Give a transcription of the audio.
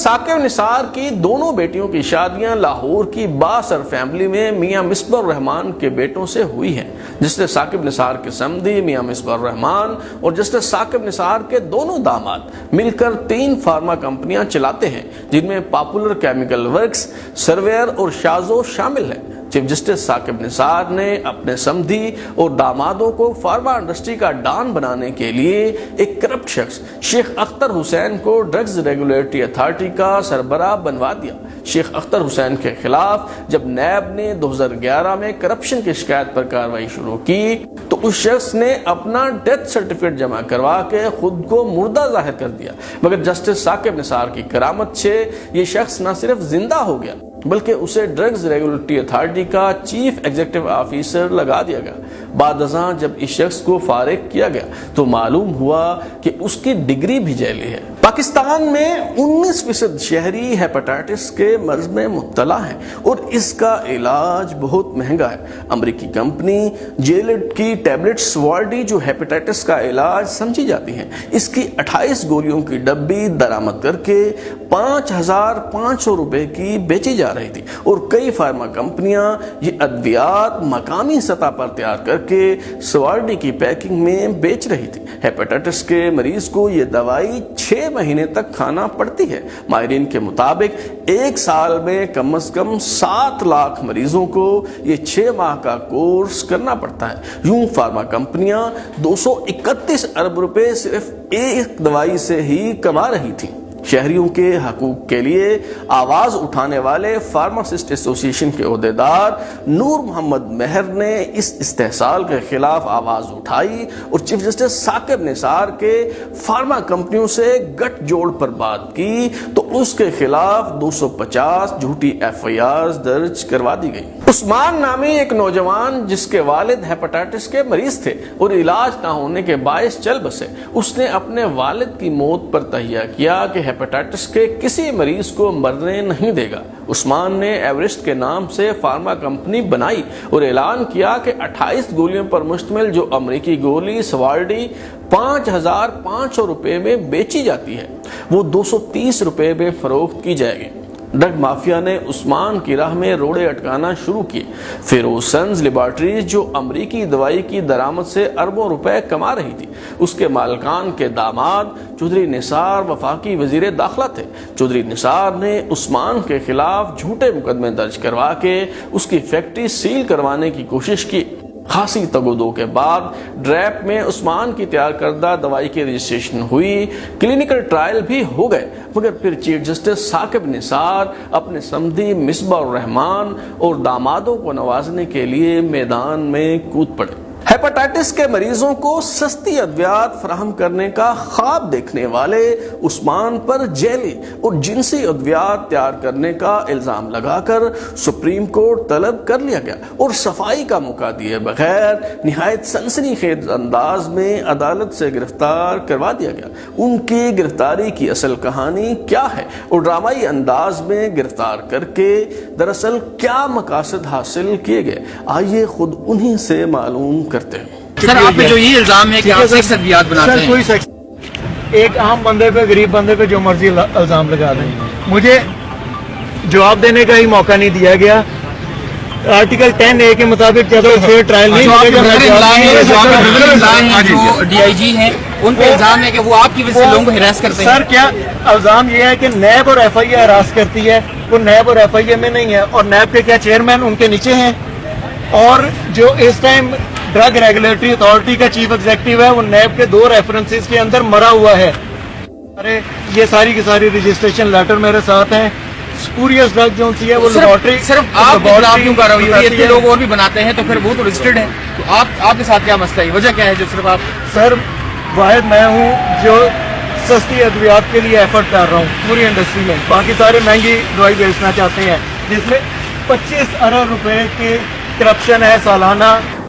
ثاقب نثار کی دونوں بیٹیوں کی شادیاں لاہور کی بااثر فیملی میں میاں مصباح الرحمان کے بیٹوں سے ہوئی ہیں، جس نے ثاقب نثار کے سمدھی میاں مصباح الرحمان اور جس نے ثاقب نثار کے دونوں داماد مل کر 3 فارما کمپنیاں چلاتے ہیں، جن میں پاپولر کیمیکل ورکس، سرویئر اور شازو شامل ہیں۔ چیف جسٹس ثاقب نثار نے اپنے سمدھی اور دامادوں کو فارما انڈسٹری کا ڈان بنانے کے لیے ایک کرپٹ شخص شیخ اختر حسین کو ڈرگز ریگولیٹری اتھارٹی کا سربراہ بنوا دیا۔ شیخ اختر حسین کے خلاف جب نیب نے 2011 میں کرپشن کی شکایت پر کارروائی شروع کی تو اس شخص نے اپنا ڈیتھ سرٹیفکیٹ جمع کروا کے خود کو مردہ ظاہر کر دیا، مگر جسٹس ثاقب نثار کی کرامت سے یہ شخص نہ صرف زندہ ہو گیا بلکہ اسے ڈرگز ریگولیٹری اتھارٹی کا چیف ایگزیکٹو آفیسر لگا دیا گیا۔ بعد ازاں جب اس شخص کو فارغ کیا گیا تو معلوم ہوا کہ اس کی ڈگری بھی جعلی ہے۔ پاکستان میں 19% شہری ہیپاٹائٹس کے مرض میں مبتلا ہیں اور اس کا علاج بہت مہنگا ہے۔ امریکی کمپنی جیلڈ کی ٹیبلٹس والڈی جو ہیپاٹائٹس کا علاج سمجھی جاتی ہیں، اس کی 28 گولیوں کی ڈبی درآمد کر کے 5500 روپے کی بیچی جا رہی تھی، اور کئی فارما کمپنیاں یہ ادویات مقامی سطح پر تیار کر کے سوارڈی کی پیکنگ میں بیچ رہی تھی۔ ہیپاٹائٹس کے مریض کو یہ دوائی 6 مہینے تک کھانا پڑتی ہے۔ ماہرین کے مطابق 1 سال میں کم از کم 7 لاکھ مریضوں کو یہ 6 ماہ کا کورس کرنا پڑتا ہے۔ یوں فارما کمپنیاں 231 ارب روپے صرف ایک دوائی سے ہی کما رہی تھیں۔ شہریوں کے حقوق کے لیے آواز اٹھانے والے فارماسسٹ ایسوسی ایشن کے عہدیدار نور محمد مہر نے اس استحصال کے خلاف آواز اٹھائی اور چیف جسٹس ثاقب نثار کے فارما کمپنیوں سے گٹھ جوڑ پر بات کی تو اس کے خلاف 250 جھوٹی FIR درج کروا دی گئی۔ عثمان نامی ایک نوجوان جس کے والد ہیپاٹائٹس کے مریض تھے اور علاج نہ ہونے کے باعث چل بسے، اس نے اپنے والد کی موت پر تہیہ کیا کہ ہیپاٹائٹس کے کسی مریض کو مرنے نہیں دے گا۔ عثمان نے ایورسٹ کے نام سے فارما کمپنی بنائی اور اعلان کیا کہ 28 گولیوں پر مشتمل جو امریکی گولی سوارڈی 5500 روپے میں بیچی جاتی ہے وہ 230 روپے میں فروخت کی جائے گی۔ ڈرگ مافیا نے عثمان کی راہ میں روڑے اٹکانا شروع کیے۔ فیروسنز لیبارٹریز جو امریکی دوائی کی درآمد سے اربوں روپے کما رہی تھی، اس کے مالکان کے داماد چودھری نثار وفاقی وزیر داخلہ تھے۔ چودھری نثار نے عثمان کے خلاف جھوٹے مقدمے درج کروا کے اس کی فیکٹری سیل کروانے کی کوشش کی۔ خاصی تگودو کے بعد ڈریپ میں عثمان کی تیار کردہ دوائی کی رجسٹریشن ہوئی، کلینکل ٹرائل بھی ہو گئے، مگر پھر چیف جسٹس ثاقب نثار اپنے سمدھی مصباح الرحمان اور دامادوں کو نوازنے کے لیے میدان میں کود پڑے۔ ہیپاٹائٹس کے مریضوں کو سستی ادویات فراہم کرنے کا خواب دیکھنے والے عثمان پر جعلی اور جنسی ادویات تیار کرنے کا الزام لگا کر سپریم کورٹ طلب کر لیا گیا اور صفائی کا موقع دیے بغیر نہایت سنسنی خیز انداز میں عدالت سے گرفتار کروا دیا گیا۔ ان کی گرفتاری کی اصل کہانی کیا ہے اور ڈرامائی انداز میں گرفتار کر کے دراصل کیا مقاصد حاصل کیے گئے، آئیے خود انہی سے معلوم کرتے ہیں۔ سر آپ پہ جو یہ الزام ہے کہ آپ سیکس ادویات بناتے ہیں، کوئی سیکس ایک عام بندے پہ، غریب بندے پہ جو مرضی الزام لگا دیں، مجھے جواب دینے کا ہی موقع نہیں دیا گیا۔ آرٹیکل 10A کے مطابق جب فیئر ٹرائل نہیں ملے گا، جو DIG ہیں ان پہ الزام ہے کہ وہ آپ کی وجہ سے لوگوں کو ہراس کرتے ہیں۔ سر کیا الزام یہ ہے کہ نیب اور FIA ہراس کرتی ہے، وہ نیب اور FIA میں نہیں ہے، اور نیب کے کیا چیئرمین ان کے نیچے ہیں، اور جو اس ٹائم ڈرگ ریگولیٹری اتھارٹی کا چیف ایگزیکٹو ہے وہ نیب کے 2 ریفرنسز کے اندر مرا ہوا ہے۔ ارے یہ ساری کی ساری رجسٹریشن لیٹر میرے ساتھ ہیں۔ سپوریس ڈرگ جو ہے وہ لیبارٹری، صرف آپ کیوں کر رہے ہو؟ اتنے لوگ اور بھی بناتے ہیں تو پھر وہ تو رجسٹرڈ ہیں، تو آپ کے ساتھ کیا مسئلہ ہے؟ وجہ کیا ہے جو صرف آپ؟ سر واحد میں ہوں جو سستی ادویات کے لیے ایفرٹ کر رہا ہوں پوری انڈسٹری میں۔ باقی سارے مہنگی دوائی بیچنا چاہتے ہیں جس میں 25 ارب روپے کی کرپشن ہے سالانہ۔